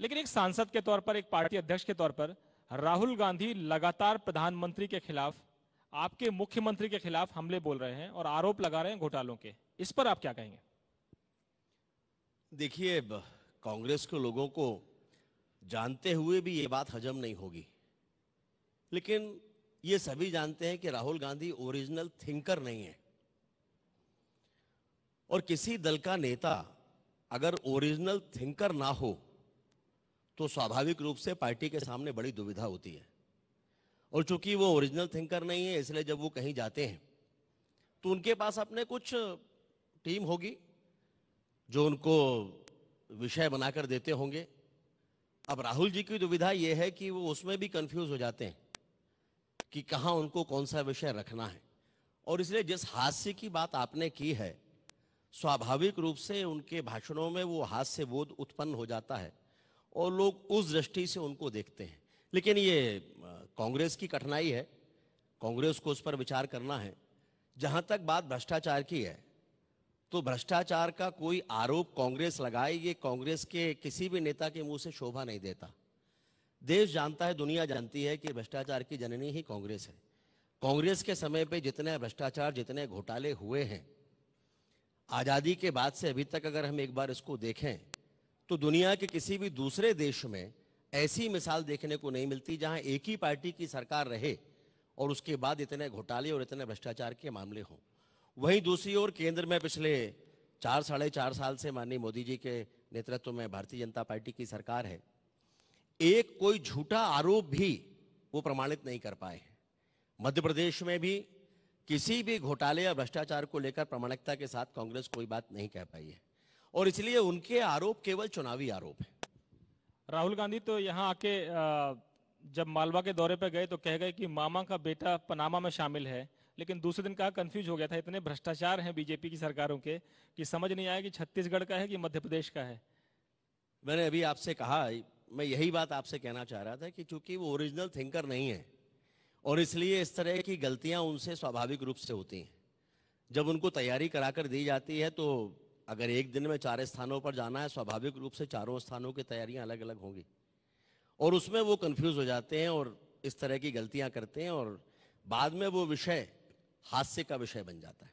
लेकिन एक सांसद के तौर पर, एक पार्टी अध्यक्ष के तौर पर राहुल गांधी लगातार प्रधानमंत्री के खिलाफ, आपके मुख्यमंत्री के खिलाफ हमले बोल रहे हैं और आरोप लगा रहे हैं घोटालों के। इस पर आप क्या कहेंगे? देखिए, कांग्रेस के लोगों को जानते हुए भी ये बात हजम नहीं होगी, लेकिन ये सभी जानते हैं कि राहुल गांधी ओरिजिनल थिंकर नहीं है। और किसी दल का नेता अगर ओरिजिनल थिंकर ना हो तो स्वाभाविक रूप से पार्टी के सामने बड़ी दुविधा होती है। और चूंकि वो ओरिजिनल थिंकर नहीं है, इसलिए जब वो कहीं जाते हैं तो उनके पास अपने कुछ टीम होगी जो उनको विषय बनाकर देते होंगे। अब राहुल जी की दुविधा यह है कि वो उसमें भी कंफ्यूज हो जाते हैं कि कहां उनको कौन सा विषय रखना है। और इसलिए जिस हास्य की बात आपने की है, स्वाभाविक रूप से उनके भाषणों में वो हास्य बोध उत्पन्न हो जाता है और लोग उस दृष्टि से उनको देखते हैं। लेकिन ये कांग्रेस की कठिनाई है, कांग्रेस को उस पर विचार करना है। जहां तक बात भ्रष्टाचार की है, तो भ्रष्टाचार का कोई आरोप कांग्रेस लगाए, ये कांग्रेस के किसी भी नेता के मुंह से शोभा नहीं देता। देश जानता है, दुनिया जानती है कि भ्रष्टाचार की जननी ही कांग्रेस है। कांग्रेस के समय पे जितने भ्रष्टाचार, जितने घोटाले हुए हैं, आजादी के बाद से अभी तक अगर हम एक बार इसको देखें तो दुनिया के किसी भी दूसरे देश में ऐसी मिसाल देखने को नहीं मिलती जहां एक ही पार्टी की सरकार रहे और उसके बाद इतने घोटाले और इतने भ्रष्टाचार के मामले हों। वहीं दूसरी ओर केंद्र में पिछले 4 साढ़े 4 साल से माननीय मोदी जी के नेतृत्व में भारतीय जनता पार्टी की सरकार है। एक कोई झूठा आरोप भी वो प्रमाणित नहीं कर पाए हैं। मध्य प्रदेश में भी किसी भी घोटाले या भ्रष्टाचार को लेकर प्रामाणिकता के साथ कांग्रेस कोई बात नहीं कह पाई है और इसलिए उनके आरोप केवल चुनावी आरोप है। राहुल गांधी तो यहाँ आके जब मालवा के दौरे पे गए तो कह गए कि मामा का बेटा पनामा में शामिल है, लेकिन दूसरे दिन कहा कंफ्यूज हो गया था, इतने भ्रष्टाचार हैं बीजेपी की सरकारों के कि समझ नहीं आया कि छत्तीसगढ़ का है कि मध्य प्रदेश का है। मैंने अभी आपसे कहा, मैं यही बात आपसे कहना चाह रहा था कि चूंकि वो ओरिजिनल थिंकर नहीं है और इसलिए इस तरह की गलतियां उनसे स्वाभाविक रूप से होती हैं। जब उनको तैयारी कराकर दी जाती है तो अगर एक दिन में 4 स्थानों पर जाना है, स्वाभाविक रूप से चारों स्थानों की तैयारियां अलग अलग होंगी और उसमें वो कंफ्यूज हो जाते हैं और इस तरह की गलतियां करते हैं और बाद में वो विषय हास्य का विषय बन जाता है।